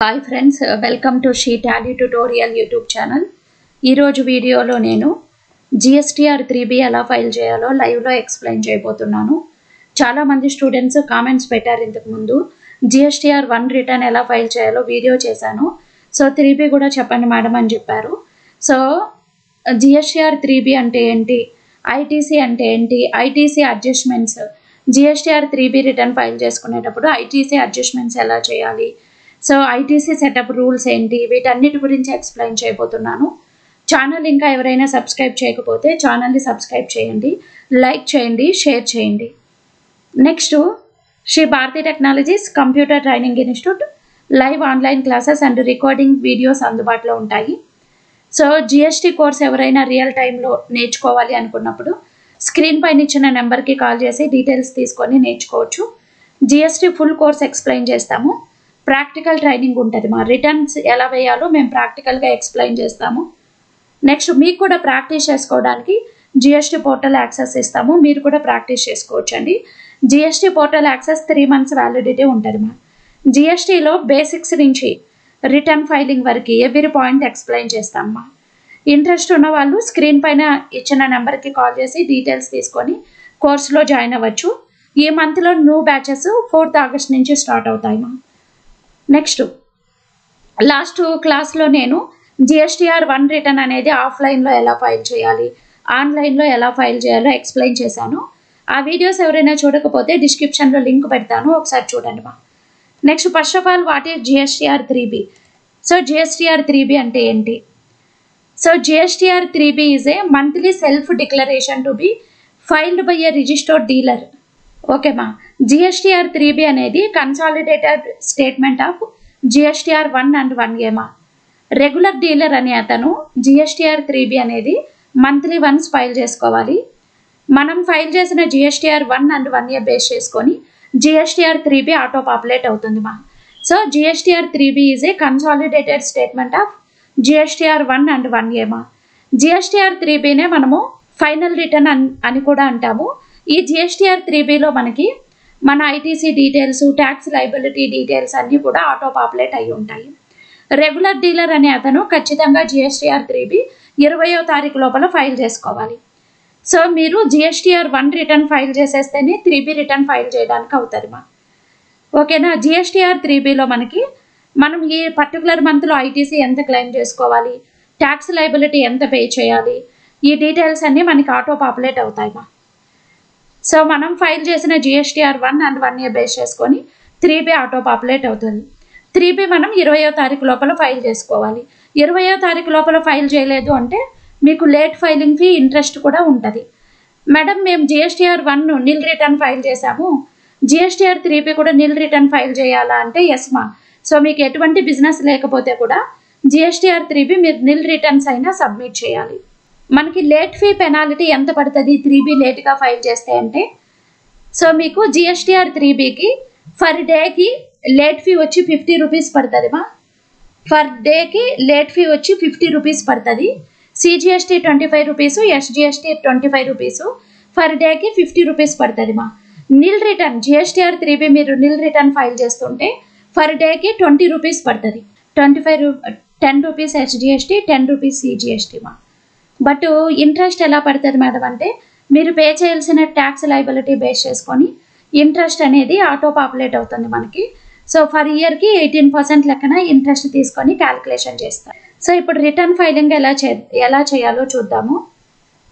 Hi friends, welcome to she Tally tutorial YouTube channel. ఈరోజు వీడియోలో నేను GSTR 3B ఎలా ఫైల్ చేయాలో లైవ్లో ఎక్స్ప్లెయిన్ చేయబోతున్నాను. చాలామంది స్టూడెంట్స్ కామెంట్స్ పెట్టారు ఇంతకుముందు GSTR 1 రిటర్న్ ఎలా ఫైల్ చేయాలో వీడియో చేశాను. సో 3B కూడా చెప్పండి మేడం అని చెప్పారు. సో GSTR 3B అంటే ఏంటి, ITC అంటే ఏంటి, ITC adjustments, GSTR 3B return file చేసుకునేటప్పుడు ITC అడ్జస్ట్మెంట్స్ ఎలా చేయాలి, సో ఐటీసీ సెటప్ రూల్స్ ఏంటి, వీటన్నిటి గురించి ఎక్స్ప్లెయిన్ చేయబోతున్నాను. ఛానల్ ఇంకా ఎవరైనా సబ్స్క్రైబ్ చేయకపోతే ఛానల్ని సబ్స్క్రైబ్ చేయండి, లైక్ చేయండి, షేర్ చేయండి. Next, Shri Bharati technologies computer training institute live online classes and recording videos అందుబాటులో ఉంటాయి. సో GST కోర్స్ ఎవరైనా రియల్ టైంలో నేర్చుకోవాలి అనుకున్నప్పుడు స్క్రీన్ పైన ఇచ్చిన నెంబర్కి కాల్ చేసి డీటెయిల్స్ తీసుకొని నేర్చుకోవచ్చు. GST ఫుల్ కోర్స్ ఎక్స్ప్లెయిన్ చేస్తాము. ప్రాక్టికల్ ట్రైనింగ్ ఉంటుంది, మా రిటర్న్స్ ఎలా వేయాలో మేము ప్రాక్టికల్గా ఎక్స్ప్లెయిన్ చేస్తాము. నెక్స్ట్, మీకు కూడా ప్రాక్టీస్ చేసుకోవడానికి GST పోర్టల్ యాక్సెస్ ఇస్తాము, మీరు కూడా ప్రాక్టీస్ చేసుకోవచ్చు అండి. GST portal access 3 months validity ఉంటుంది. మా GSTలో బేసిక్స్ నుంచి రిటర్న్ ఫైలింగ్ వరకు ఎవ్రీ పాయింట్ ఎక్స్ప్లెయిన్ చేస్తామమ్మా. ఇంట్రెస్ట్ ఉన్న వాళ్ళు స్క్రీన్ పైన ఇచ్చిన నెంబర్కి కాల్ చేసి డీటెయిల్స్ తీసుకొని కోర్సులో జాయిన్ అవ్వచ్చు. ఈ మంత్లో న్యూ బ్యాచెస్ 4th August నుంచి స్టార్ట్ అవుతాయి. మా నెక్స్ట్, లాస్ట్ క్లాస్లో నేను GSTR 1 రిటర్న్ అనేది ఆఫ్లైన్లో ఎలా ఫైల్ చేయాలి, ఆన్లైన్లో ఎలా ఫైల్ చేయాలో ఎక్స్ప్లెయిన్ చేశాను. ఆ వీడియోస్ ఎవరైనా చూడకపోతే డిస్క్రిప్షన్లో లింక్ పెడతాను, ఒకసారి చూడండి మా. Next, first of all what is GSTR 3B. So GSTR 3B అంటే ఏంటి? So GSTR 3B is a monthly self declaration to be filed by A registered dealer. Okay మా. GSTR 3B అనేది consolidated statement of GSTR 1 and 1A మా. Regular dealer అనే అతను GSTR 3B అనేది monthly once file చేసుకోవాలి. మనం file చేసిన GSTR 1 and 1A base చేసుకొని GSTR 3B ఆటో పాపులేట్ అవుతుంది మా. So GSTR 3B is a consolidated statement of GSTR 1 and 1A మా. GSTR 3Bనే మనము ఫైనల్ రిటర్న్ అని కూడా అంటాము. ఈ GSTR 3Bలో మనకి మన ITC details, tax liability details అన్నీ కూడా ఆటో పాపులేట్ అయి ఉంటాయి. రెగ్యులర్ డీలర్ అనే అతను ఖచ్చితంగా GSTR 3B 20వ తారీఖు లోపల ఫైల్ చేసుకోవాలి. సో మీరు GSTR 1 రిటర్న్ ఫైల్ చేసేస్తేనే 3B రిటర్న్ ఫైల్ చేయడానికి అవుతుంది మా. ఓకేనా. GSTR 3Bలో మనం ఈ పర్టికులర్ మంత్లో ITC ఎంత క్లెయిమ్ చేసుకోవాలి, ట్యాక్స్ లైబిలిటీ ఎంత పే చేయాలి, ఈ డీటెయిల్స్ అన్నీ మనకి ఆటో పాపులేట్ అవుతాయి మా. సో మనం ఫైల్ చేసిన GSTR 1 and 1A బేస్ చేసుకొని 3B ఆటో పాపులేట్ అవుతుంది. 3B మనం 20వ తారీఖు లోపల ఫైల్ చేసుకోవాలి. 20వ తారీఖు లోపల ఫైల్ చేయలేదు అంటే మీకు లేట్ ఫైలింగ్ ఫీ, ఇంట్రెస్ట్ కూడా ఉంటుంది. మేడం మేము GSTR 1 నిల్ రిటర్న్ ఫైల్ చేసాము, GSTR 3B కూడా నిల్ రిటర్న్ ఫైల్ చేయాలా అంటే ఎస్ మా. సో మీకు ఎటువంటి బిజినెస్ లేకపోతే కూడా GSTR 3B మీరు నిల్ రిటర్న్స్ అయినా సబ్మిట్ చేయాలి. మనకి లేట్ ఫీ పెనాల్టీ ఎంత పడుతుంది 3B లేట్గా ఫైల్ చేస్తే అంటే, సో మీకు GSTR 3Bకి ఫర్ డేకి లేట్ ఫీ వచ్చి 50 రూపీస్ పడుతుంది మా. ఫర్ డేకి లేట్ ఫీ వచ్చి 50 రూపీస్ పడుతుంది. CGST 25 rupees, SGST 25 rupees, for డేకి 50 రూపీస్ పడుతుంది మా. నిల్ రిటర్న్ GSTR 3B మీరు నిల్ రిటర్న్ ఫైల్ చేస్తుంటే ఫర్ డేకి 20 రూపీస్ పడుతుంది. 10 రూపీస్ SGST, 10 రూపీస్ CGST మా. బట్ ఇంట్రెస్ట్ ఎలా పడుతుంది మేడం అంటే, మీరు పే చేయాల్సిన ట్యాక్స్ లైబిలిటీ బేస్ చేసుకొని ఇంట్రెస్ట్ అనేది ఆటో పాపులేట్ అవుతుంది మనకి. సో ఫర్ ఇయర్కి 18% లెక్కన ఇంట్రెస్ట్ తీసుకొని క్యాలిక్యులేషన్ చేస్తారు. సో ఇప్పుడు రిటర్న్ ఫైలింగ్ ఎలా చేయాలో చూద్దాము.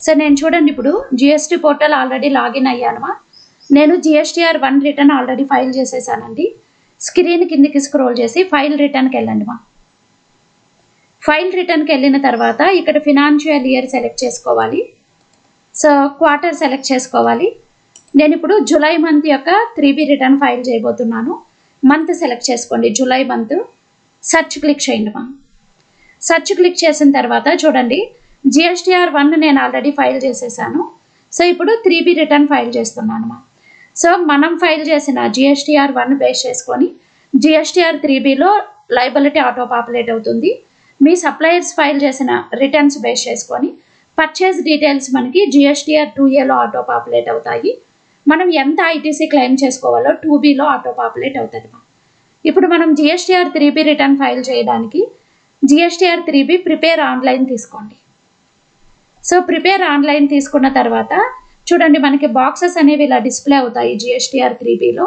సో నేను చూడండి, ఇప్పుడు GST పోర్టల్ ఆల్రెడీ లాగిన్ అయ్యాను. నేను GSTR 1 రిటర్న్ ఆల్రెడీ ఫైల్ చేసేసానండి. స్క్రీన్ కిందికి స్క్రోల్ చేసి ఫైల్ రిటర్న్కి వెళ్ళండి మా. ఫైల్ రిటర్న్కి వెళ్ళిన తర్వాత ఇక్కడ ఫినాన్షియల్ ఇయర్ సెలెక్ట్ చేసుకోవాలి. సో క్వార్టర్ సెలెక్ట్ చేసుకోవాలి. నేను ఇప్పుడు జూలై మంత్ యొక్క 3B రిటర్న్ ఫైల్ చేయబోతున్నాను. మంత్ సెలెక్ట్ చేసుకోండి, జూలై మంత్. సర్చ్ క్లిక్ చేయండి మా. సర్చ్ క్లిక్ చేసిన తర్వాత చూడండి, GSTR 1 నేను ఆల్రెడీ ఫైల్ చేసేసాను. సో ఇప్పుడు 3B రిటర్న్ ఫైల్ చేస్తున్నాను మా. సో మనం ఫైల్ చేసిన GSTR 1 బేస్ చేసుకొని GSTR 3Bలో లైబిలిటీ ఆటో పాపులేట్ అవుతుంది. మీ సప్లయర్స్ ఫైల్ చేసిన రిటర్న్స్ బేస్ చేసుకొని పర్చేస్ డీటెయిల్స్ మనకి GSTR 2Aలో ఆటో పాపులేట్ అవుతాయి. మనం ఎంత ITC క్లెయిమ్ చేసుకోవాలో 2Bలో ఆటో పాపులేట్ అవుతుంది. ఇప్పుడు మనం GSTR 3B రిటర్న్ ఫైల్ చేయడానికి GSTR 3B ప్రిపేర్ ఆన్లైన్ తీసుకోండి. సో ప్రిపేర్ ఆన్లైన్ తీసుకున్న తర్వాత చూడండి మనకి బాక్సెస్ అనేవి ఇలా డిస్ప్లే అవుతాయి GSTR 3Bలో.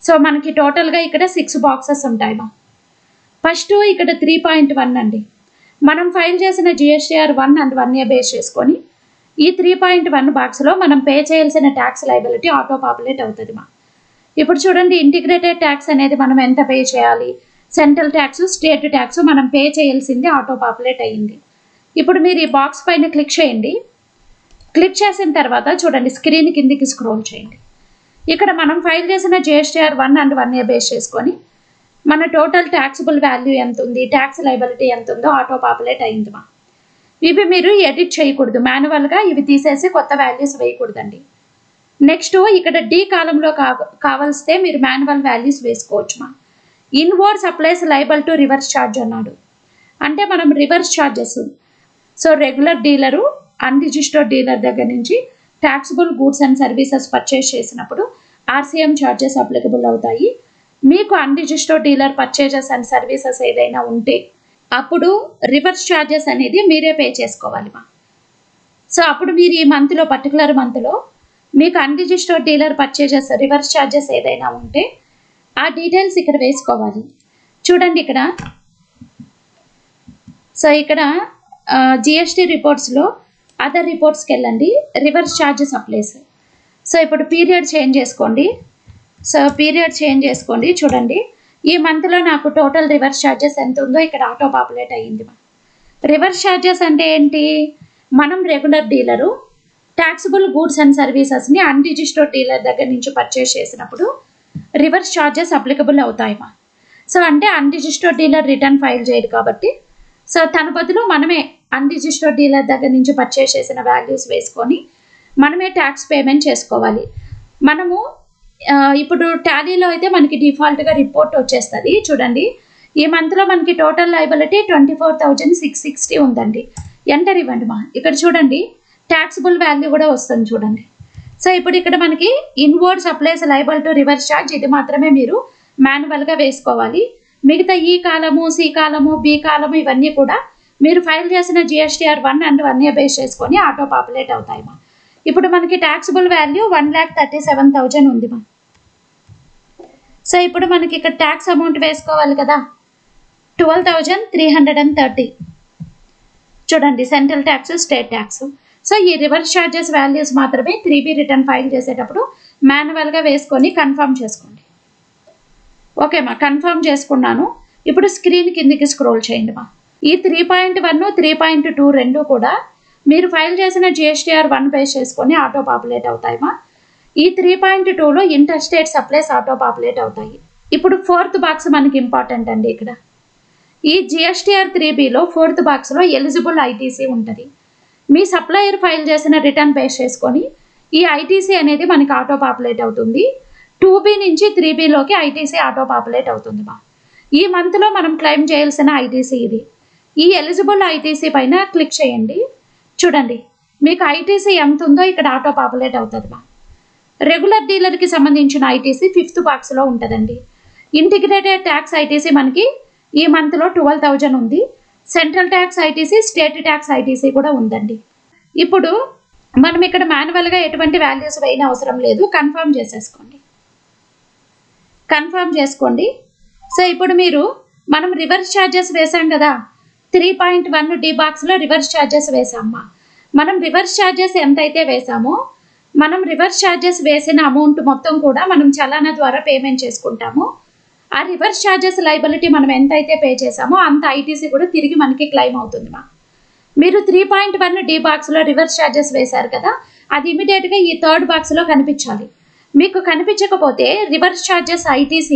సో మనకి టోటల్గా ఇక్కడ 6 బాక్సెస్ ఉంటాయి. ఫస్ట్ ఇక్కడ 3.1 అండి. మనం ఫైల్ చేసిన GSTR 1 అండ్ 1A బేస్ చేసుకొని ఈ 3.1 బాక్స్లో మనం పే చేయాల్సిన ట్యాక్స్ లయబిలిటీ ఆటో పాపులేట్ అవుతుంది. ఇప్పుడు చూడండి ఇంటిగ్రేటెడ్ ట్యాక్స్ అనేది మనం ఎంత పే చేయాలి, సెంట్రల్ ట్యాక్స్, స్టేట్ ట్యాక్స్ మనం పే చేయాల్సింది ఆటో పాపులేట్ అయ్యింది. ఇప్పుడు మీరు ఈ బాక్స్ పైన క్లిక్ చేయండి. క్లిక్ చేసిన తర్వాత చూడండి స్క్రీన్ కిందికి స్క్రోల్ చేయండి. ఇక్కడ మనం ఫైల్ చేసిన GSTR 1 అండ్ 1A బేస్ చేసుకొని మన టోటల్ ట్యాక్సిబుల్ వాల్యూ ఎంత ఉంది, ట్యాక్స్ లయబిలిటీ ఎంత ఉందో ఆటో పాపులేట్ అయింది. ఇవి మీరు ఎడిట్ చేయకూడదు, మాన్యువల్గా ఇవి తీసేసి కొత్త వాల్యూస్ వేయకూడదండి. నెక్స్ట్ ఇక్కడ D కాలంలో కావాల్స్తే మీరు మాన్యువల్ వాల్యూస్ వేసుకోవచ్చు. Inwards supplies liable to reverse charge అన్నాడు. అంటే మనం reverse charges, so regular dealer unregistered dealer దగ్గర నుంచి taxable goods and services purchase చేసినప్పుడు RCM ఛార్జెస్ అప్లికబుల్ అవుతాయి. మీకు unregistered dealer purchases and services ఏదైనా ఉంటే అప్పుడు రివర్స్ ఛార్జెస్ అనేది మీరే పే చేసుకోవాలి. సో అప్పుడు మీరు ఈ మంత్లో పర్టికులర్ మంత్లో మీకు unregistered dealer purchases reverse charges ఏదైనా ఉంటే ఆ డీటెయిల్స్ ఇక్కడ వేసుకోవాలి. చూడండి ఇక్కడ, సో ఇక్కడ GST రిపోర్ట్స్లో అదర్ రిపోర్ట్స్కి వెళ్ళండి, రివర్స్ ఛార్జెస్ అప్లైస్. సో ఇప్పుడు పీరియడ్ చేంజ్ చేసుకోండి. సో పీరియడ్ చేంజ్ చేసుకోండి. చూడండి ఈ మంత్లో నాకు టోటల్ రివర్స్ ఛార్జెస్ ఎంత ఉందో ఇక్కడ ఆటో పాపులేట్ అయ్యింది. రివర్స్ ఛార్జెస్ అంటే ఏంటి, మనం regular dealer taxable goods and సర్వీసెస్ని అన్రిజిస్టర్డ్ డీలర్ దగ్గర నుంచి పర్చేస్ చేసినప్పుడు రివర్స్ ఛార్జెస్ అప్లికబుల్ అవుతాయి. సో అంటే అన్రిజిస్టర్డ్ డీలర్ రిటర్న్ ఫైల్ చేయదు కాబట్టి సో తన బదులు మనమే అన్రిజిస్టర్డ్ డీలర్ దగ్గర నుంచి పర్చేస్ చేసిన వాల్యూస్ వేసుకొని మనమే ట్యాక్స్ పేమెంట్ చేసుకోవాలి. మనము ఇప్పుడు టాలీలో అయితే మనకి డిఫాల్ట్గా రిపోర్ట్ వచ్చేస్తుంది. చూడండి ఈ మంత్లో మనకి టోటల్ లయబిలిటీ 24,660 ఉందండి. ఎంటర్ ఇవ్వండి. ఇక్కడ చూడండి ట్యాక్సిబుల్ వాల్యూ కూడా వస్తుంది చూడండి. సో ఇప్పుడు ఇక్కడ మనకి inwards supplies liable to reverse charge, ఇది మాత్రమే మీరు మాన్యువల్గా వేసుకోవాలి. మిగతా ఈ కాలము, సి కాలము, బి కాలము ఇవన్నీ కూడా మీరు ఫైల్ చేసిన GSTR 1 అండ్ 1A బేస్ చేసుకొని ఆటో పాపులేట్ అవుతాయి. ఇప్పుడు మనకి ట్యాక్సిబుల్ వాల్యూ 1,37,000 ఉంది. సో ఇప్పుడు మనకి ఇక్కడ ట్యాక్స్ అమౌంట్ వేసుకోవాలి కదా, 12,330. చూడండి central tax, state tax. So ఈ రివర్స్ ఛార్జెస్ వాల్యూస్ మాత్రమే 3B రిటర్న్ ఫైల్ చేసేటప్పుడు మాన్యువల్గా వేసుకొని కన్ఫర్మ్ చేసుకోండి. ఓకే కన్ఫర్మ్ చేసుకున్నాను. ఇప్పుడు స్క్రీన్ కిందికి స్క్రోల్ చేయండి. ఈ 3.1, 3.2 రెండు కూడా మీరు ఫైల్ చేసిన GSTR 1 బేస్ చేసుకొని ఆటో పాపులేట్ అవుతాయి. ఈ 3.2లో inter state supplies auto populate అవుతాయి. ఇప్పుడు 4th బాక్స్ మనకి ఇంపార్టెంట్ అండి. ఇక్కడ ఈ GSTR 3Bలో 4th బాక్స్లో ఎలిజిబుల్ ITC ఉంటుంది. మీ సప్లయర్ ఫైల్ చేసిన రిటర్న్ బేస్ చేసుకొని ఈ ITC అనేది మనకి ఆటో పాపులేట్ అవుతుంది. 2B నుంచి 3Bలోకి ITC ఆటో పాపులేట్ అవుతుంది. ఈ మంత్లో మనం క్లెయిమ్ చేయాల్సిన ITC ఇది. ఈ ఎలిజిబుల్ ITC పైన క్లిక్ చేయండి. చూడండి మీకు ITC ఎంత ఉందో ఇక్కడ ఆటో పాపులేట్ అవుతుంది. రెగ్యులర్ డీలర్కి సంబంధించిన ITC 5th బాక్స్లో ఉంటుందండి. ఇంటిగ్రేటెడ్ ట్యాక్స్ ITC మనకి ఈ మంత్లో 12,000 ఉంది. Central tax ITC, state tax ITC కూడా ఉందండి. ఇప్పుడు మనం ఇక్కడ మాన్యువల్గా ఎటువంటి వాల్యూస్ వేయని అవసరం లేదు, కన్ఫర్మ్ చేసేసుకోండి. కన్ఫర్మ్ చేసుకోండి. సో ఇప్పుడు మనం రివర్స్ ఛార్జెస్ వేసాం కదా, 3.1D బాక్స్లో రివర్స్ ఛార్జెస్ వేసామా. మనం రివర్స్ ఛార్జెస్ ఎంతైతే వేసామో మనం రివర్స్ ఛార్జెస్ వేసిన అమౌంట్ మొత్తం కూడా మనం చలానా ద్వారా పేమెంట్ చేసుకుంటాము. ఆ రివర్స్ ఛార్జెస్ లయబిలిటీ మనం ఎంతైతే పే చేసామో అంత ITC కూడా తిరిగి మనకి క్లెయిమ్ అవుతుంది. మీరు 3.1D బాక్స్లో రివర్స్ ఛార్జెస్ వేశారు కదా, అది ఇమీడియట్గా ఈ 3rd బాక్స్లో కనిపించాలి. మీకు కనిపించకపోతే రివర్స్ ఛార్జెస్ ITC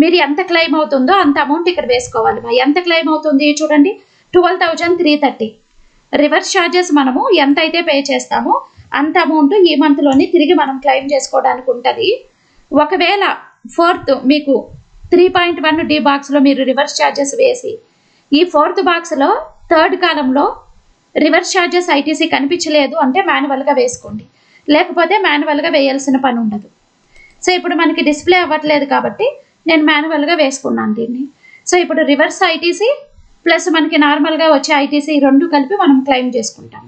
మీరు ఎంత క్లెయిమ్ అవుతుందో అంత అమౌంట్ ఇక్కడ వేసుకోవాలి. ఎంత క్లెయిమ్ అవుతుంది చూడండి, 12,330. రివర్స్ ఛార్జెస్ మనము ఎంత అయితే పే చేస్తామో అంత అమౌంట్ ఈ మంత్లోని తిరిగి మనం క్లెయిమ్ చేసుకోవడానికి ఉంటుంది. ఒకవేళ 4th మీకు 3.1D బాక్స్లో మీరు రివర్స్ ఛార్జెస్ వేసి ఈ 4th బాక్స్లో 3rd కాలంలో రివర్స్ ఛార్జెస్ ITC కనిపించలేదు అంటే మాన్యువల్గా వేసుకోండి, లేకపోతే మాన్యువల్గా వేయాల్సిన పని ఉండదు. సో ఇప్పుడు మనకి డిస్ప్లే అవ్వట్లేదు కాబట్టి నేను మాన్యువల్గా వేసుకున్నాను దీన్ని. సో ఇప్పుడు రివర్స్ ఐటీసీ ప్లస్ మనకి నార్మల్గా వచ్చే ఐటీసీ రెండు కలిపి మనం క్లెయిమ్ చేసుకుంటాం.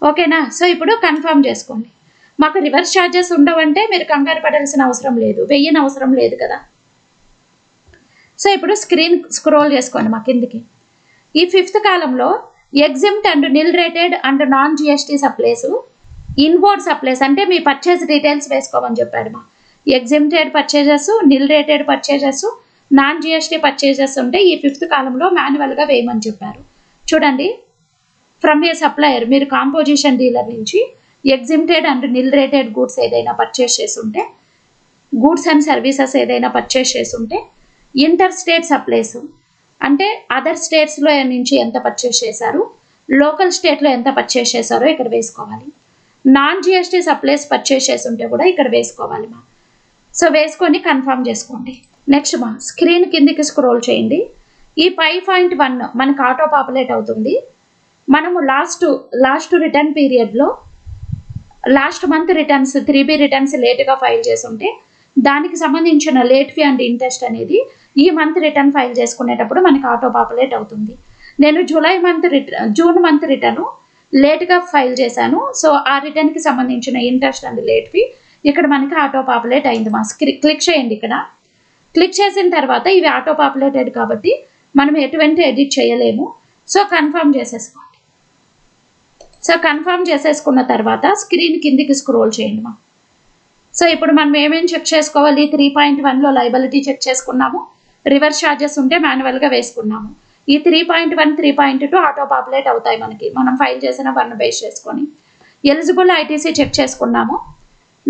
ఓకేనా? సో ఇప్పుడు కన్ఫర్మ్ చేసుకోండి. మాకు రివర్స్ ఛార్జెస్ ఉండవంటే మీరు కంగారు పడాల్సిన అవసరం లేదు, వెయ్యని అవసరం లేదు కదా. సో ఇప్పుడు స్క్రీన్ స్క్రోల్ చేసుకోండి మా కిందికి. ఈ 5th కాలంలో exempt and nil rated and non GST supplies, inward supplies అంటే మీ పర్చేస్ డీటెయిల్స్ వేసుకోమని చెప్పాడు మా. Exempted purchases, nil rated purchases, non GST purchases ఉంటే ఈ 5th కాలంలో మాన్యువల్గా వేయమని చెప్పారు. చూడండి, ఫ్రమ్ ఏ సప్లయర్ మీరు కాంపోజిషన్ డీలర్ నుంచి exempted and nil rated goods ఏదైనా పర్చేస్ చేస్తుంటే, గూడ్స్ అండ్ సర్వీసెస్ ఏదైనా పర్చేస్ చేస్తుంటే, ఇంటర్ స్టేట్ సప్లైస్ అంటే అదర్ స్టేట్స్లో నుంచి ఎంత పర్చేస్ చేశారు, లోకల్ స్టేట్లో ఎంత పర్చేస్ చేశారో ఇక్కడ వేసుకోవాలి. నాన్ జిఎస్టీ సప్లైస్ పర్చేస్ చేస్తుంటే కూడా ఇక్కడ వేసుకోవాలి మా. సో వేసుకొని కన్ఫర్మ్ చేసుకోండి. నెక్స్ట్ మా స్క్రీన్ కిందికి స్క్రోల్ చేయండి. ఈ 5.1 మనకు ఆటో పాపులేట్ అవుతుంది. మనము లాస్ట్ రిటర్న్ పీరియడ్లో last month returns 3B returns లేట్గా ఫైల్ చేసుంటే దానికి సంబంధించిన లేట్ ఫీ అండ్ ఇంట్రెస్ట్ అనేది ఈ మంత్ రిటర్న్ ఫైల్ చేసుకునేటప్పుడు మనకి ఆటో పాపులేట్ అవుతుంది. నేను జూన్ మంత్ రిటర్ను లేట్గా ఫైల్ చేశాను. సో ఆ రిటర్న్కి సంబంధించిన ఇంట్రెస్ట్ అండ్ లేట్ ఫీ ఇక్కడ మనకి ఆటో పాపులేట్ అయింది మా. క్లిక్ చేయండి. ఇక్కడ క్లిక్ చేసిన తర్వాత ఇవి ఆటో పాపులేటెడ్ కాబట్టి మనం ఎటువంటి ఎడిట్ చేయలేము. సో కన్ఫర్మ్ చేసేసుకోండి. సో కన్ఫర్మ్ చేసేసుకున్న తర్వాత స్క్రీన్ కిందికి స్క్రోల్ చేయండి మా. సో ఇప్పుడు మనం ఏమేమి చెక్ చేసుకోవాలి? 3.1లో లైబిలిటీ చెక్ చేసుకున్నాము, రివర్స్ ఛార్జెస్ ఉంటే మాన్యువల్గా వేసుకున్నాము. ఈ 3.1, 3.2 ఆటో పాపులేట్ అవుతాయి మనకి, మనం ఫైల్ చేసిన వన్ బేస్ చేసుకొని. ఎలిజిబుల్ ఐటీసీ చెక్ చేసుకున్నాము.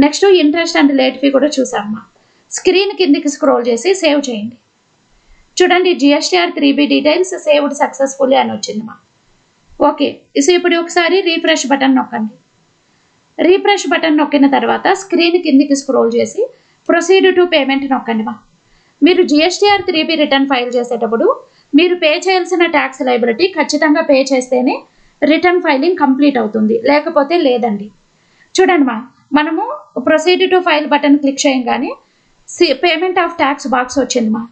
Next interest and late fee కూడా చూసామా. స్క్రీన్ కిందికి స్క్రోల్ చేసి సేవ్ చేయండి. చూడండి, GSTR 3B details saved successfully అని వచ్చింది మా. ఓకే, సో ఇప్పుడు ఒకసారి రీఫ్రెష్ బటన్ నొక్కండి. రీఫ్రెష్ బటన్ నొక్కిన తర్వాత స్క్రీన్ కిందికి స్క్రోల్ చేసి ప్రొసీడ్ టు పేమెంట్ నొక్కండి మా. మీరు GSTR 3B రిటర్న్ ఫైల్ చేసేటప్పుడు మీరు పే చేయాల్సిన ట్యాక్స్ లైబిలిటీ ఖచ్చితంగా పే చేస్తేనే రిటర్న్ ఫైలింగ్ కంప్లీట్ అవుతుంది, లేకపోతే లేదండి. చూడండి మా, మనము proceed to file button click చేయగానే పేమెంట్ ఆఫ్ ట్యాక్స్ బాక్స్ వచ్చింది మా.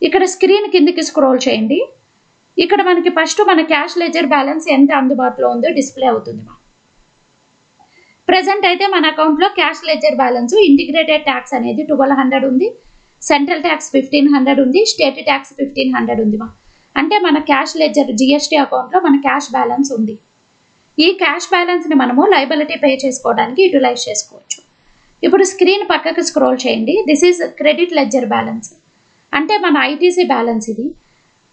ఇక్కడ స్క్రీన్ కిందికి స్క్రోల్ చేయండి. ఇక్కడ మనకి ఫస్ట్ మన క్యాష్ లెజర్ బ్యాలెన్స్ ఎంత అందుబాటులో ఉందో డిస్ప్లే అవుతుంది మా. ప్రెజెంట్ అయితే మన అకౌంట్లో cash ledger balance integrated tax అనేది 1200 ఉంది, సెంట్రల్ ట్యాక్స్ 1500 ఉంది, స్టేట్ ట్యాక్స్ 1500 ఉంది మా. అంటే మన క్యాష్ లెజర్ GST అకౌంట్లో మన క్యాష్ బ్యాలెన్స్ ఉంది. ఈ క్యాష్ బ్యాలెన్స్ని మనము లైబిలిటీ పే చేసుకోవడానికి యూటిలైజ్ చేసుకోవచ్చు. ఇప్పుడు స్క్రీన్ పక్కకి స్క్రోల్ చేయండి. This is credit ledger balance అంటే మన ఐటీసీ బ్యాలెన్స్ ఇది.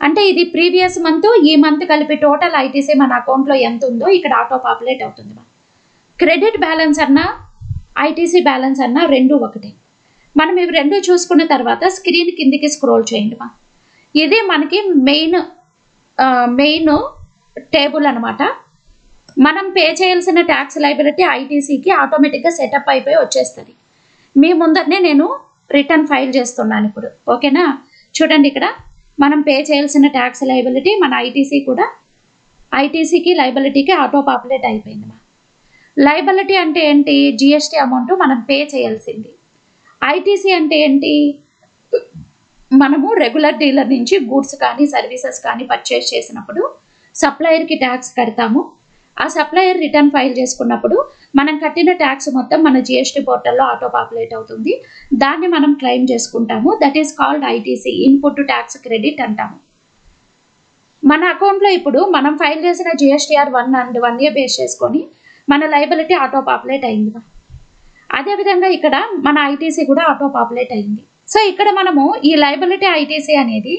అంటే ఇది ప్రీవియస్ మంత్ ఈ మంత్ కలిపి టోటల్ ఐటీసీ మన అకౌంట్లో ఎంత ఉందో ఇక్కడ ఆటో పాపులేట్ అవుతుంది మా. క్రెడిట్ బ్యాలెన్స్ అన్నా ఐటీసీ బ్యాలెన్స్ అన్నా రెండు ఒకటే. మనం ఇవి రెండు చూసుకున్న తర్వాత స్క్రీన్ కిందికి స్క్రోల్ చేయండి మా. ఇది మనకి మెయిన్ టేబుల్ అనమాట. మనం పే చేయాల్సిన ట్యాక్స్ లైబిలిటీ ఐటీసీకి ఆటోమేటిక్గా సెటప్ అయిపోయి వచ్చేస్తుంది. మీ ముందరనే నేను రిటర్న్ ఫైల్ చేస్తున్నాను ఇప్పుడు. ఓకేనా? చూడండి, ఇక్కడ మనం పే చేయాల్సిన ట్యాక్స్ లైబిలిటీ మన ఐటీసీకి లైబిలిటీకి ఆటో పాపులేట్ అయిపోయింది మా. లైబిలిటీ అంటే ఏంటి? GST అమౌంట్ మనం పే చేయాల్సింది. ఐటీసీ అంటే ఏంటి? మనము రెగ్యులర్ డీలర్ నుంచి గూడ్స్ కానీ సర్వీసెస్ కానీ పర్చేస్ చేసినప్పుడు సప్లయర్కి ట్యాక్స్ కడతాము. ఆ సప్లయర్ రిటర్న్ ఫైల్ చేసుకున్నప్పుడు మనం కట్టిన ట్యాక్స్ మొత్తం మన GST పోర్టల్లో ఆటో పాపులేట్ అవుతుంది. దాన్ని మనం క్లెయిమ్ చేసుకుంటాము. That is called ITC, input tax credit అంటాము. మన అకౌంట్లో ఇప్పుడు మనం ఫైల్ చేసిన GSTR 1 and 1A బేస్ చేసుకొని మన లైబిలిటీ ఆటో పాపులేట్ అయింది. అదేవిధంగా ఇక్కడ మన ఐటీసీ కూడా ఆటో పాపులేట్ అయింది. సో ఇక్కడ మనము ఈ లైబిలిటీ ఐటీసీ అనేది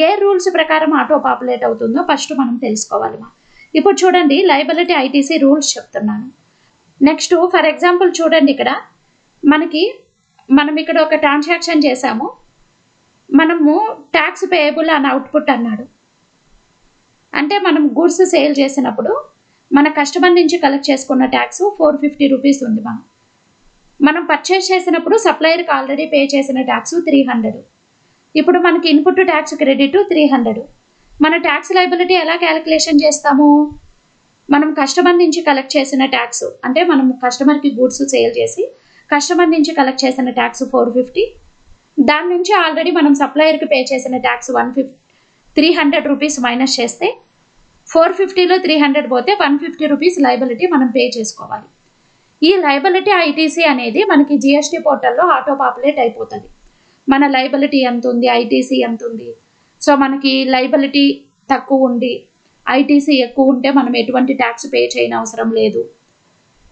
ఏ రూల్స్ ప్రకారం ఆటో పాపులేట్ అవుతుందో ఫస్ట్ మనం తెలుసుకోవాలి మా. ఇప్పుడు చూడండి, లైబిలిటీ ఐటీసీ రూల్స్ చెప్తున్నాను. నెక్స్ట్ ఫర్ ఎగ్జాంపుల్ చూడండి, ఇక్కడ మనం ఇక్కడ ఒక ట్రాన్సాక్షన్ చేసాము. మనము ట్యాక్స్ పేయబుల్ అని అవుట్పుట్ అన్నాడు. అంటే మనం గూడ్స్ సేల్ చేసినప్పుడు మన కస్టమర్ నుంచి కలెక్ట్ చేసుకున్న ట్యాక్స్ 450 రూపీస్ ఉంది మా. మనం పర్చేస్ చేసినప్పుడు సప్లయర్కి ఆల్రెడీ పే చేసిన ట్యాక్స్ 300. ఇప్పుడు మనకి ఇన్పుట్ ట్యాక్స్ క్రెడిట్ 300. మన ట్యాక్స్ లైబిలిటీ ఎలా క్యాలిక్యులేషన్ చేస్తాము? మనం కస్టమర్ నుంచి కలెక్ట్ చేసిన ట్యాక్స్ అంటే మనం కస్టమర్కి గూడ్స్ సేల్ చేసి కస్టమర్ నుంచి కలెక్ట్ చేసిన ట్యాక్స్ 450, దాని నుంచి ఆల్రెడీ మనం సప్లయర్కి పే చేసిన ట్యాక్స్ 300 రూపీస్ మైనస్ చేస్తే 450లో 300 పోతే 150 రూపీస్ లయబిలిటీ మనం పే చేసుకోవాలి. ఈ లయబిలిటీ ఐటీసీ అనేది మనకి జిఎస్టీ పోర్టల్లో ఆటో పాపులేట్ అయిపోతుంది. మన లయబిలిటీ ఎంత ఉంది, ఐటీసీ ఎంత ఉంది. సో మనకి లయబిలిటీ తక్కువ ఉండి ఐటీసీ ఎక్కువ ఉంటే మనం ఎటువంటి ట్యాక్స్ పే చేయని అవసరం లేదు.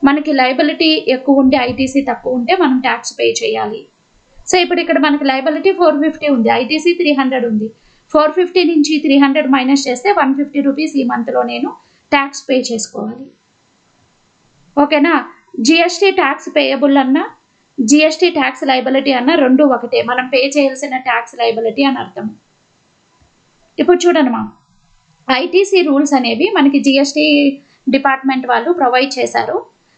మనకి లయబిలిటీ ఎక్కువ ఉండి ఐటీసీ తక్కువ ఉంటే మనం ట్యాక్స్ పే చేయాలి. సో ఇప్పుడు ఇక్కడ మనకి లయబిలిటీ 450 ఉంది, ఐటీసీ 300 ఉంది. 450 నుంచి 300 మైనస్ చేస్తే 150 రూపీస్ ఈ మంత్లో నేను ట్యాక్స్ పే చేసుకోవాలి. ఓకేనా? జిఎస్టీ ట్యాక్స్ పేయబుల్ అన్న జిఎస్టీ ట్యాక్స్ లయబిలిటీ అన్న రెండు ఒకటే, మనం పే చేయాల్సిన ట్యాక్స్ లయబిలిటీ అని అర్థం. ఇప్పుడు చూడనమా, ఐటీసీ రూల్స్ అనేవి మనకి జిఎస్టీ డిపార్ట్మెంట్ వాళ్ళు ప్రొవైడ్ చేశారు.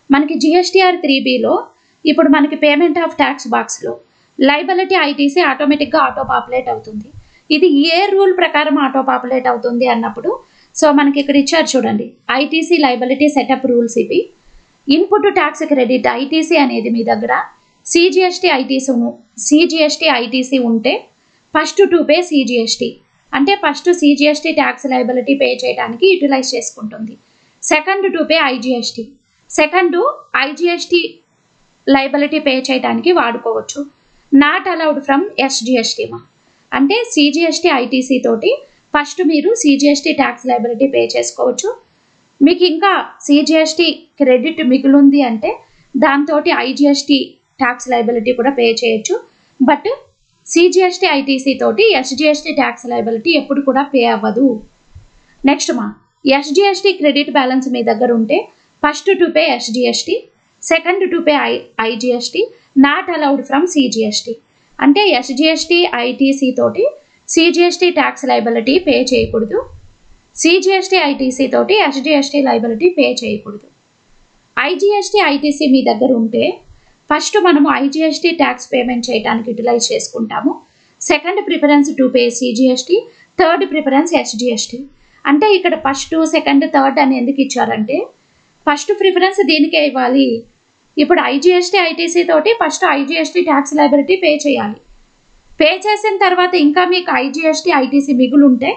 మనకి జిఎస్టీఆర్ 3Bలో ఇప్పుడు మనకి పేమెంట్ ఆఫ్ ట్యాక్స్ బాక్స్లో లయబిలిటీ ఐటీసీ ఆటోమేటిక్గా ఆటో పాపులేట్ అవుతుంది. ఇది ఏ రూల్ ప్రకారం ఆటో పాపులేట్ అవుతుంది అన్నప్పుడు, సో మనకి ఇక్కడ ఇచ్చారు చూడండి, ఐటీసీ లయబిలిటీ సెటప్ రూల్స్ ఇవి. ఇన్పుట్ ట్యాక్స్ క్రెడిట్ ఐటీసీ అనేది మీ దగ్గర సిజిఎస్టీ ఐటీసీ ఉంటే ఫస్ట్ టు పే సిజిఎస్టీ అంటే first CGST tax liability pay చేయడానికి యూటిలైజ్ చేసుకుంటుంది. Second to pay IGST, second IGST liability pay చేయడానికి వాడుకోవచ్చు. నాట్ అలౌడ్ ఫ్రమ్ ఎస్జిఎస్టీ అంటే సిజిఎస్టీ ఐటీసీ తోటి ఫస్ట్ మీరు సిజిఎస్టీ ట్యాక్స్ లయబిలిటీ పే చేసుకోవచ్చు. మీకు ఇంకా సిజిఎస్టీ క్రెడిట్ మిగులుంది అంటే దాంతో ఐజిఎస్టీ ట్యాక్స్ లయబిలిటీ కూడా పే చేయొచ్చు. బట్ సిజిఎస్టీ ఐటీసీ తోటి ఎస్జిఎస్టీ ట్యాక్స్ లయబిలిటీ ఎప్పుడు కూడా పే అవ్వదు. నెక్స్ట్ ఎస్జిఎస్టీ క్రెడిట్ బ్యాలెన్స్ మీ దగ్గర ఉంటే first to pay SGST, second to pay IGST, not allowed from CGST అంటే ఎస్జిఎస్టీ ఐటీసీ తోటి సిజిఎస్టీ ట్యాక్స్ లయబిలిటీ పే చేయకూడదు, సిజిఎస్టీ ఐటీసీ తోటి ఎస్జిఎస్టీ లయబిలిటీ పే చేయకూడదు. ఐజిఎస్టీ ఐటీసీ మీ దగ్గర ఉంటే ఫస్ట్ మనము ఐజిఎస్టీ ట్యాక్స్ పేమెంట్ చేయడానికి యూటిలైజ్ చేసుకుంటాము. Second preference to pay CGST, third preference SGST. అంటే ఇక్కడ ఫస్ట్ సెకండ్ థర్డ్ అని ఎందుకు ఇచ్చారంటే ఫస్ట్ ప్రిఫరెన్స్ దీనికే ఇవ్వాలి. ఇప్పుడు ఐజిఎస్టీ ఐటీసీ తోటి first IGST tax liability pay చేయాలి. పే చేసిన తర్వాత ఇంకా మీకు ఐజిఎస్టీ ఐటీసీ మిగులుంటే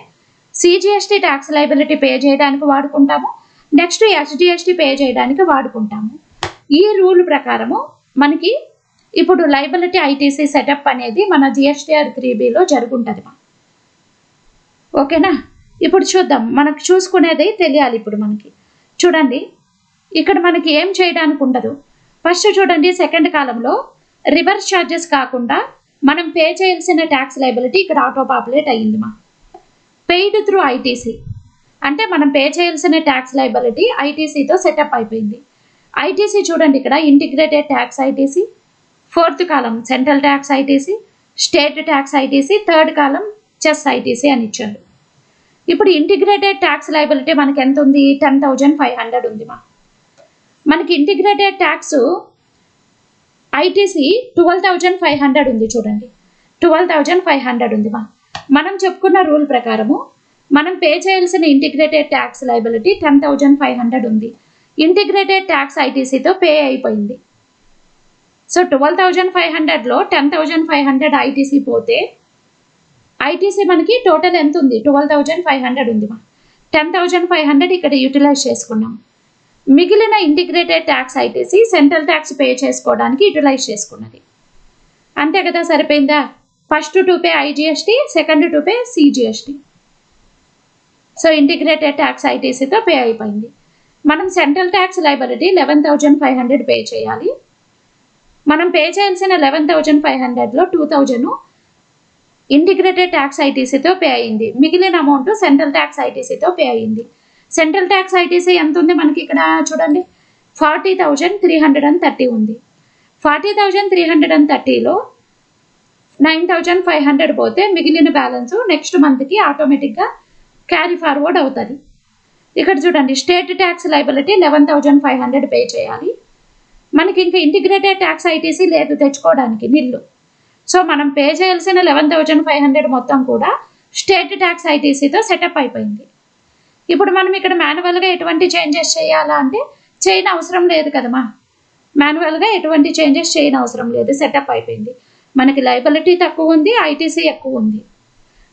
సిజిఎస్టీ ట్యాక్స్ లయబిలిటీ పే చేయడానికి వాడుకుంటాము, నెక్స్ట్ ఎస్జిఎస్టీ పే చేయడానికి వాడుకుంటాము. ఈ రూల్ ప్రకారము మనకి ఇప్పుడు లయబిలిటీ ఐటీసీ సెటప్ అనేది మన జిఎస్టీఆర్ 3Bలో జరుగుంటుంది. ఓకేనా? ఇప్పుడు చూద్దాం, మనకు చూసుకునేది తెలియాలి. ఇప్పుడు మనకి చూడండి, ఇక్కడ మనకి ఏం చేయడానికి ఉండదు. ఫస్ట్ చూడండి, సెకండ్ కాలంలో రివర్స్ ఛార్జెస్ కాకుండా మనం పే చేయాల్సిన ట్యాక్స్ లయబిలిటీ ఇక్కడ ఆటో పాపులేట్ అయ్యింది. పెయిడ్ త్రూ ఐటీసీ అంటే మనం పే చేయాల్సిన ట్యాక్స్ లయబిలిటీ ఐటీసీతో సెటప్ అయిపోయింది. ఐటీసీ చూడండి, ఇక్కడ ఇంటిగ్రేటెడ్ ట్యాక్స్ ఐటీసీ, ఫోర్త్ కాలం central tax ITC, state tax ITC, third కాలం చెస్ ఐటీసీ అని ఇచ్చారు. ఇప్పుడు ఇంటిగ్రేటెడ్ ట్యాక్స్ లయబిలిటీ మనకి ఎంత ఉంది? 10,500 ఉంది. మనకి ఇంటిగ్రేటెడ్ ట్యాక్స్ ఐటీసీ 12,500 ఉంది. చూడండి, 12,500 ఉంది. మనం చెప్పుకున్న రూల్ ప్రకారము మనం పే చేయాల్సిన ఇంటిగ్రేటెడ్ ట్యాక్స్ లయబిలిటీ 10,500 ఉంది. ఇంటిగ్రేటెడ్ ట్యాక్స్ ఐటీసీతో పే అయిపోయింది. సో 12,500లో 10,500 ఐటీసీ పోతే ఐటీసీ మనకి టోటల్ ఎంత ఉంది? 12,500 ఉంది. 10,500 ఇక్కడ యూటిలైజ్ చేసుకున్నాం. మిగిలిన integrated tax ITC central tax pay చేసుకోవడానికి యూటిలైజ్ చేసుకున్నది. అంతే కదా, సరిపోయిందా? First to pay IGST, second to pay CGST. So integrated tax ఐటీసీతో పే అయిపోయింది. మనం సెంట్రల్ ట్యాక్స్ లయబిలిటీ 11,500 పే చేయాలి. మనం పే చేయాల్సిన 11,500లో 2,000 ఇంటిగ్రేటెడ్ ట్యాక్స్ ఐటీసీతో పే అయింది. మిగిలిన అమౌంట్ సెంట్రల్ ట్యాక్స్ ఐటీసీతో పే అయింది. సెంట్రల్ ట్యాక్స్ ఐటీసీ ఎంత ఉంది మనకి? ఇక్కడ చూడండి, 40,330 ఉంది. 40,330లో 9,500 పోతే మిగిలిన బ్యాలెన్స్ నెక్స్ట్ మంత్కి ఆటోమేటిక్గా క్యారీ ఫార్వర్డ్ అవుతుంది. ఇక్కడ చూడండి, స్టేట్ ట్యాక్స్ లయబిలిటీ 11,500 పే చేయాలి. మనకి ఇంకా ఇంటిగ్రేటెడ్ ట్యాక్స్ ఐటీసీ లేదు తెచ్చుకోవడానికి, నిల్లు. సో మనం పే చేయాల్సిన 11,500 మొత్తం కూడా స్టేట్ ట్యాక్స్ ఐటీసీతో సెటప్ అయిపోయింది. ఇప్పుడు మనం ఇక్కడ మాన్యువల్గా ఎటువంటి చేంజెస్ చేయాలా అంటే చేయని అవసరం లేదు కదమ్మా. మాన్యువల్గా ఎటువంటి చేంజెస్ చేయని అవసరం లేదు, సెటప్ అయిపోయింది. మనకి లయబిలిటీ తక్కువ ఉంది, ఐటీసీ ఎక్కువ ఉంది.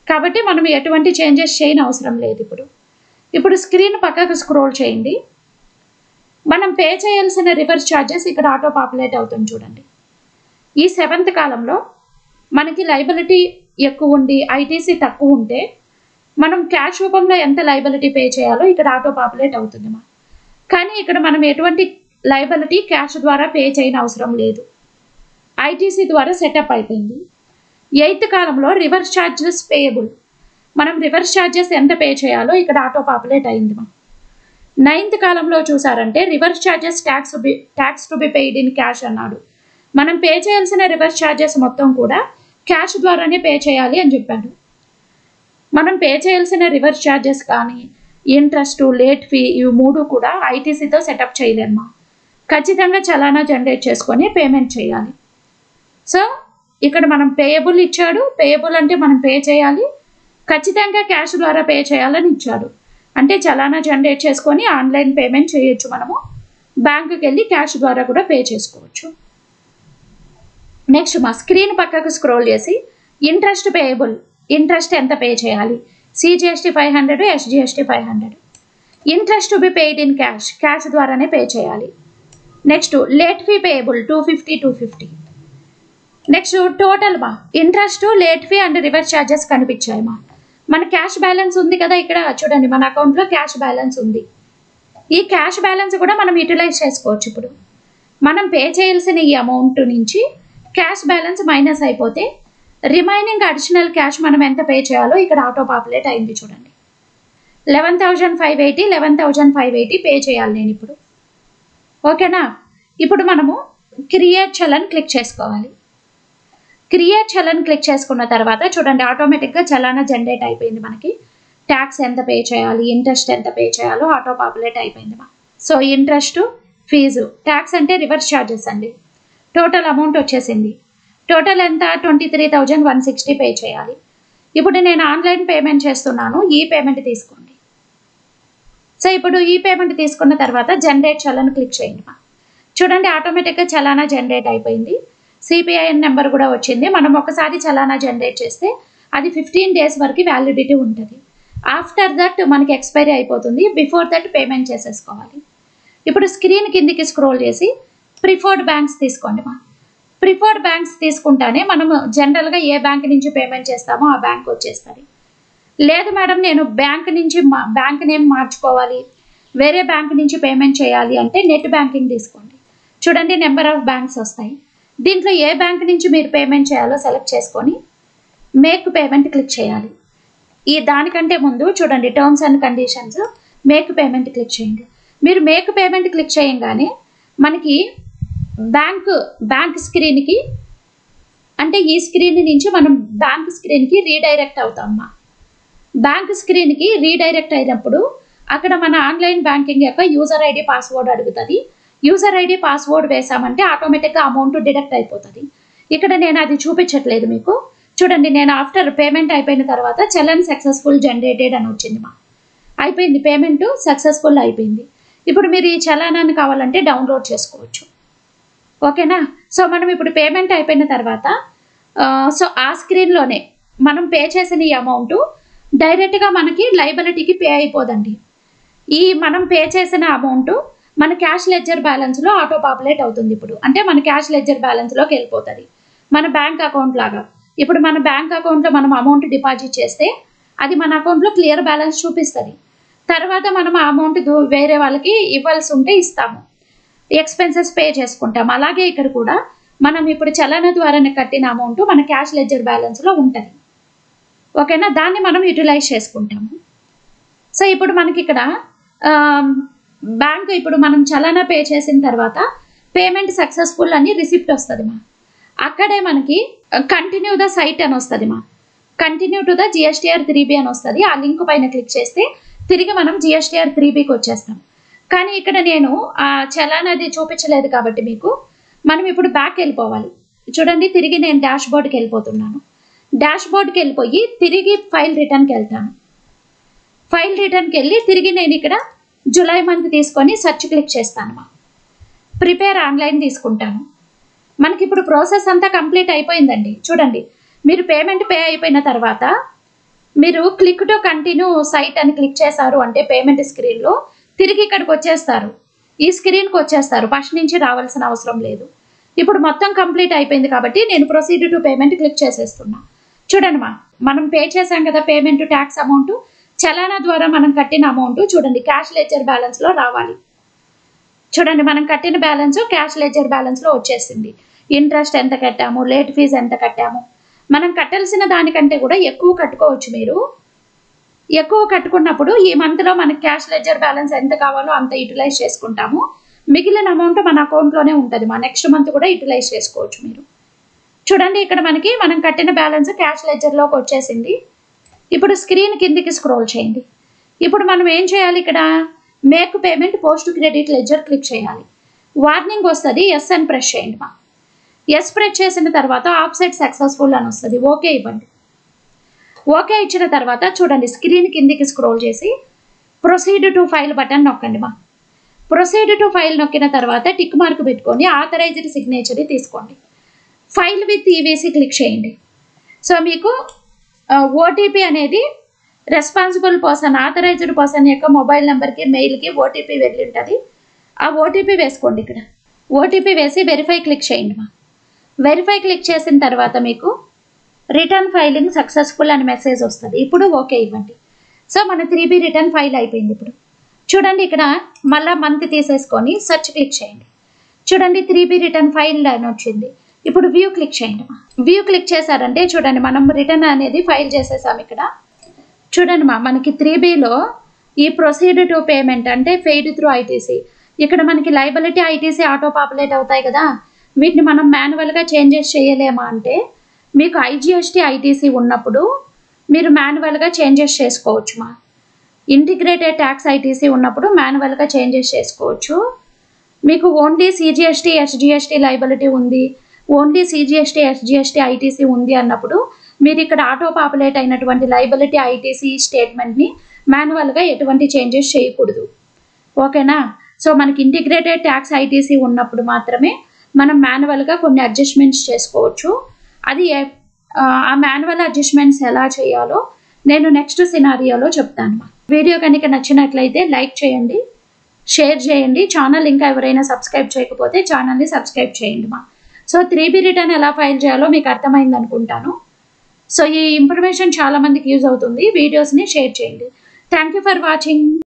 కాబట్టి మనం ఎటువంటి చేంజెస్ చేయని అవసరం లేదు. ఇప్పుడు స్క్రీన్ పక్కకు స్క్రోల్ చేయండి. మనం పే చేయాల్సిన రివర్స్ ఛార్జెస్ ఇక్కడ ఆటో పాపులేట్ అవుతుంది చూడండి. ఈ 7th కాలంలో మనకి లయబిలిటీ ఎక్కువ ఉండి ఐటీసీ తక్కువ ఉంటే మనం క్యాష్ రూపంలో ఎంత లయబిలిటీ పే చేయాలో ఇక్కడ ఆటో పాపులేట్ అవుతుంది. కానీ ఇక్కడ మనం ఎటువంటి లయబిలిటీ క్యాష్ ద్వారా పే చేయని అవసరం లేదు, ఐటీసీ ద్వారా సెటప్ అయిపోయింది. 8th కాలంలో రివర్స్ ఛార్జెస్ పేయబుల్, మనం రివర్స్ ఛార్జెస్ ఎంత పే చేయాలో ఇక్కడ ఆటో పాపులేట్ అయింది. 9th కాలంలో చూసారంటే reverse charges tax to be paid in cash అన్నాడు. మనం పే చేయాల్సిన రివర్స్ ఛార్జెస్ మొత్తం కూడా క్యాష్ ద్వారానే పే చేయాలి అని చెప్పాడు. మనం పే చేయాల్సిన రివర్స్ ఛార్జెస్ కానీ ఇంట్రెస్ట్, లేట్ ఫీ ఇవి 3 కూడా ఐటీసీతో సెటప్ చేయలేమ్మా. ఖచ్చితంగా చలానా జనరేట్ చేసుకొని పేమెంట్ చేయాలి. సో ఇక్కడ మనం పేయబుల్ ఇచ్చాడు. పేయబుల్ అంటే మనం పే చేయాలి, ఖచ్చితంగా క్యాష్ ద్వారా పే చేయాలని ఇచ్చాడు. అంటే చలానా జనరేట్ చేసుకొని ఆన్లైన్ పేమెంట్ చేయొచ్చు, మనము బ్యాంకుకి వెళ్ళి క్యాష్ ద్వారా కూడా పే చేసుకోవచ్చు. నెక్స్ట్ మా స్క్రీన్ పక్కకు స్క్రోల్ చేసి ఇంట్రెస్ట్ పేయబుల్, ఇంట్రెస్ట్ ఎంత పే చేయాలి, CGST 500, SGST 500. Interest to be paid in cash, cash ద్వారానే పే చేయాలి. Next late fee payable 250. Next total మా interest, late fee and reverse charges కనిపించాయి. మన క్యాష్ బ్యాలెన్స్ ఉంది కదా, ఇక్కడ చూడండి మన అకౌంట్లో క్యాష్ బ్యాలెన్స్ ఉంది. ఈ క్యాష్ బ్యాలెన్స్ కూడా మనం యూటిలైజ్ చేసుకోవచ్చు. ఇప్పుడు మనం పే చేయాల్సిన ఈ అమౌంట్ నుంచి క్యాష్ బ్యాలెన్స్ మైనస్ అయిపోతే రిమైనింగ్ అడిషనల్ క్యాష్ మనం ఎంత పే చేయాలో ఇక్కడ ఆటో పాపులేట్ అయింది చూడండి. 11,580 పే చేయాలి నేను ఇప్పుడు. ఓకేనా? ఇప్పుడు మనము క్రియేట్ చలన్ క్లిక్ చేసుకోవాలి. క్రియేట్ చలన్ క్లిక్ చేసుకున్న తర్వాత చూడండి ఆటోమేటిక్గా చలానా జనరేట్ అయిపోయింది. మనకి ట్యాక్స్ ఎంత పే చేయాలి, ఇంట్రెస్ట్ ఎంత పే చేయాలో ఆటో పాపులేట్ అయిపోయింది. సో ఇంట్రెస్ట్, ఫీజు, ట్యాక్స్ అంటే రివర్స్ ఛార్జెస్ అండి. టోటల్ అమౌంట్ వచ్చేసింది. టోటల్ ఎంత 23,160 పే చేయాలి. ఇప్పుడు నేను ఆన్లైన్ పేమెంట్ చేస్తున్నాను, ఈ పేమెంట్ తీసుకోండి. సో ఇప్పుడు ఈ పేమెంట్ తీసుకున్న తర్వాత జనరేట్ చలన్ క్లిక్ చేయండి. చూడండి ఆటోమేటిక్గా చలానా జనరేట్ అయిపోయింది. సిపిఐఎన్ నెంబర్ కూడా వచ్చింది. మనం ఒకసారి చలానా జనరేట్ చేస్తే అది 15 days వరకు వ్యాలిడిటీ ఉంటుంది. ఆఫ్టర్ దట్ మనకి ఎక్స్పైరీ అయిపోతుంది. బిఫోర్ దట్ పేమెంట్ చేసేసుకోవాలి. ఇప్పుడు స్క్రీన్ కిందికి స్క్రోల్ చేసి ప్రిఫర్డ్ బ్యాంక్స్ తీసుకోండి. ప్రిఫర్డ్ బ్యాంక్స్ తీసుకుంటానే మనము జనరల్గా ఏ బ్యాంక్ నుంచి పేమెంట్ చేస్తామో ఆ బ్యాంక్ వచ్చేస్తుంది. లేదు మేడం నేను బ్యాంక్ నుంచి బ్యాంక్ నేమ్ మార్చుకోవాలి, వేరే బ్యాంక్ నుంచి పేమెంట్ చేయాలి అంటే నెట్ బ్యాంకింగ్ తీసుకోండి. చూడండి నెంబర్ ఆఫ్ బ్యాంక్స్ వస్తాయి. దీంట్లో ఏ బ్యాంక్ నుంచి మీరు పేమెంట్ చేయాలో సెలెక్ట్ చేసుకొని మేక్ పేమెంట్ క్లిక్ చేయాలి. ఈ దానికంటే ముందు చూడండి terms and conditions, make payment click చేయండి. మీరు మేక్ పేమెంట్ క్లిక్ చేయగానే మనకి బ్యాంక్ స్క్రీన్కి అంటే ఈ స్క్రీన్ నుంచి మనం బ్యాంక్ స్క్రీన్కి రీడైరెక్ట్ అవుతామమ్మా. బ్యాంక్ స్క్రీన్కి రీడైరెక్ట్ అయినప్పుడు అక్కడ మన ఆన్లైన్ బ్యాంకింగ్ యొక్క యూజర్ ఐడి పాస్వర్డ్ అడుగుతుంది. యూజర్ ఐడి పాస్వర్డ్ వేసామంటే ఆటోమేటిక్గా అమౌంట్ డిడక్ట్ అయిపోతుంది. ఇక్కడ నేను అది చూపించట్లేదు మీకు. చూడండి నేను ఆఫ్టర్ పేమెంట్ అయిపోయిన తర్వాత చలన్ సక్సెస్ఫుల్ జనరేటెడ్ అని వచ్చింది. అయిపోయింది, పేమెంట్ సక్సెస్ఫుల్ అయిపోయింది. ఇప్పుడు మీరు ఈ చలానాన్ని కావాలంటే డౌన్లోడ్ చేసుకోవచ్చు. ఓకేనా? సో మనం ఇప్పుడు పేమెంట్ అయిపోయిన తర్వాత సో ఆ స్క్రీన్లోనే మనం పే చేసిన ఈ అమౌంట్ డైరెక్ట్గా మనకి లయబిలిటీకి పే అయిపోదండి. ఈ మనం పే చేసిన అమౌంట్ మన క్యాష్ లెడ్జర్ బ్యాలెన్స్లో ఆటో పాపులేట్ అవుతుంది. ఇప్పుడు అంటే మన క్యాష్ లెడ్జర్ బ్యాలెన్స్లోకి వెళ్ళిపోతుంది, మన బ్యాంక్ అకౌంట్ లాగా. ఇప్పుడు మన బ్యాంక్ అకౌంట్లో మనం అమౌంట్ డిపాజిట్ చేస్తే అది మన అకౌంట్లో క్లియర్ బ్యాలెన్స్ చూపిస్తుంది. తర్వాత మనం ఆ అమౌంట్ వేరే వాళ్ళకి ఇవ్వాల్సి ఉంటే ఇస్తాము, ఎక్స్పెన్సెస్ పే చేసుకుంటాం. అలాగే ఇక్కడ కూడా మనం ఇప్పుడు చలానా ద్వారానే కట్టిన అమౌంట్ మన క్యాష్ లెడ్జర్ బ్యాలెన్స్లో ఉంటుంది. ఓకేనా? దాన్ని మనం యూటిలైజ్ చేసుకుంటాము. సో ఇప్పుడు మనకి ఇక్కడ బ్యాంక్ ఇప్పుడు మనం చలానా పే చేసిన తర్వాత పేమెంట్ సక్సెస్ఫుల్ అని రిసిప్ట్ వస్తుంది. అక్కడే మనకి కంటిన్యూ ద సైట్ అని వస్తుంది. Continue to the GSTR 3B అని వస్తుంది. ఆ లింక్ పైన క్లిక్ చేస్తే తిరిగి మనం జిఎస్టీఆర్ 3Bకి వచ్చేస్తాం. కానీ ఇక్కడ నేను ఆ చలానాది చూపించలేదు కాబట్టి మీకు మనం ఇప్పుడు బ్యాక్ వెళ్ళిపోవాలి. చూడండి తిరిగి నేను డాష్ బోర్డ్కి వెళ్ళిపోతున్నాను. డాష్ బోర్డ్కి వెళ్ళిపోయి తిరిగి ఫైల్ రిటర్న్కి వెళ్తాను. ఫైల్ రిటర్న్కి వెళ్ళి తిరిగి నేను ఇక్కడ జూలై మంత్ తీసుకొని సెర్చ్ క్లిక్ చేస్తాను. ప్రిపేర్ ఆన్లైన్ తీసుకుంటాను. మనకి ఇప్పుడు ప్రాసెస్ అంతా కంప్లీట్ అయిపోయిందండి. చూడండి, మీరు పేమెంట్ పే అయిపోయిన తర్వాత మీరు క్లిక్ టు కంటిన్యూ సైట్ అని క్లిక్ చేశారు అంటే పేమెంట్ స్క్రీన్లో తిరిగి ఇక్కడికి వచ్చేస్తారు. ఈ స్క్రీన్కి వచ్చేస్తారు. ఫస్ట్ నుంచి రావాల్సిన అవసరం లేదు. ఇప్పుడు మొత్తం కంప్లీట్ అయిపోయింది కాబట్టి నేను ప్రొసీడ్ టు పేమెంట్ క్లిక్ చేసేస్తున్నా. చూడండి మనం పే చేసాం కదా పేమెంట్ ట్యాక్స్ అమౌంట్, చలానా ద్వారా మనం కట్టిన అమౌంట్ చూడండి క్యాష్ లెడ్జర్ బ్యాలెన్స్లో రావాలి. చూడండి, మనం కట్టిన బ్యాలెన్స్ క్యాష్ లెడ్జర్ బ్యాలెన్స్లో వచ్చేసింది. ఇంట్రెస్ట్ ఎంత కట్టాము, లేట్ ఫీజు ఎంత కట్టాము, మనం కట్టాల్సిన దానికంటే కూడా ఎక్కువ కట్టుకోవచ్చు. మీరు ఎక్కువ కట్టుకున్నప్పుడు ఈ మంత్లో మనకి క్యాష్ లెడ్జర్ బ్యాలెన్స్ ఎంత కావాలో అంత యూటిలైజ్ చేసుకుంటాము. మిగిలిన అమౌంట్ మన అకౌంట్లోనే ఉంటుంది. నెక్స్ట్ మంత్ కూడా యూటిలైజ్ చేసుకోవచ్చు మీరు. చూడండి, ఇక్కడ మనం కట్టిన బ్యాలెన్స్ క్యాష్ లెడ్జర్లోకి వచ్చేసింది. ఇప్పుడు స్క్రీన్ కిందికి స్క్రోల్ చేయండి. ఇప్పుడు మనం ఏం చేయాలి, ఇక్కడ make payment post credit ledger click చేయాలి. వార్నింగ్ వస్తుంది, ఎస్ అని ప్రెస్ చేయండి. ఎస్ ప్రెస్ చేసిన తర్వాత ఆఫ్సెట్ సక్సెస్ఫుల్ అని వస్తుంది. ఓకే ఇవ్వండి. ఓకే ఇచ్చిన తర్వాత చూడండి స్క్రీన్ కిందికి స్క్రోల్ చేసి ప్రొసీడ్ టు ఫైల్ బటన్ నొక్కండి. ప్రొసీడ్ టు ఫైల్ నొక్కిన తర్వాత టిక్ మార్క్ పెట్టుకొని ఆథరైజ్డ్ సిగ్నేచర్ తీసుకోండి. ఫైల్ విత్ ఈవీసీ క్లిక్ చేయండి. సో మీకు ఓటీపీ అనేది రెస్పాన్సిబుల్ పర్సన్, ఆథరైజ్డ్ పర్సన్ యొక్క మొబైల్ నెంబర్కి, మెయిల్కి ఓటీపీ వెళ్ళి ఉంటుంది. ఆ ఓటీపీ వేసుకోండి. ఇక్కడ ఓటీపీ వేసి వెరిఫై క్లిక్ చేయండి. వెరిఫై క్లిక్ చేసిన తర్వాత మీకు రిటర్న్ ఫైలింగ్ సక్సెస్ఫుల్ అని మెసేజ్ వస్తుంది. ఇప్పుడు ఓకే ఇవ్వండి. సో మన 3B రిటర్న్ ఫైల్ అయిపోయింది. ఇప్పుడు చూడండి, ఇక్కడ మళ్ళీ మంత్ తీసేసుకొని సెర్చ్ క్లిక్ చేయండి. చూడండి 3B రిటర్న్ ఫైల్ అని వచ్చింది. ఇప్పుడు వ్యూ క్లిక్ చేయండి. వ్యూ క్లిక్ చేశారంటే చూడండి మనం రిటర్న్ అనేది ఫైల్ చేసేసాం. ఇక్కడ చూడండి మనకి 3Bలో ఈ ప్రొసీడ్ టు పేమెంట్ అంటే పెయిడ్ త్రూ ఐటీసీ, ఇక్కడ మనకి లైబిలిటీ ఐటీసీ ఆటో పాపులేట్ అవుతాయి కదా, వీటిని మనం మాన్యువల్గా చేంజెస్ చేయలేమా అంటే మీకు ఐజీఎస్టీ ఐటీసీ ఉన్నప్పుడు మీరు మాన్యువల్గా చేంజెస్ చేసుకోవచ్చు. ఇంటిగ్రేటెడ్ ట్యాక్స్ ఐటీసీ ఉన్నప్పుడు మాన్యువల్గా చేంజెస్ చేసుకోవచ్చు. మీకు ఓన్లీ సిజిఎస్టీ ఎస్జిఎస్టీ లైబిలిటీ ఉంది, ఓన్లీ సిజిఎస్టీ ఎస్జిఎస్టీ ఐటీసీ ఉంది అన్నప్పుడు మీరు ఇక్కడ ఆటో పాపులేట్ అయినటువంటి లైబిలిటీ ఐటీసీ స్టేట్మెంట్ని మాన్యువల్గా ఎటువంటి చేంజెస్ చేయకూడదు. ఓకేనా? సో మనకి ఇంటిగ్రేటెడ్ ట్యాక్స్ ఐటీసీ ఉన్నప్పుడు మాత్రమే మనం మాన్యువల్గా కొన్ని అడ్జస్ట్మెంట్స్ చేసుకోవచ్చు. అది ఆ మాన్యువల్ అడ్జస్ట్మెంట్స్ ఎలా చేయాలో నేను నెక్స్ట్ సినారియోలో చెప్తాను. వీడియో కనుక నచ్చినట్లయితే లైక్ చేయండి, షేర్ చేయండి. ఛానల్ ఇంకా ఎవరైనా సబ్స్క్రైబ్ చేయకపోతే ఛానల్ని సబ్స్క్రైబ్ చేయండి. సో 3B రిటర్న్ ఎలా ఫైల్ చేయాలో మీకు అర్థమైంది అనుకుంటాను. సో ఈ ఇన్ఫర్మేషన్ చాలా మందికి యూజ్ అవుతుంది. వీడియోస్ని షేర్ చేయండి. Thank you for watching.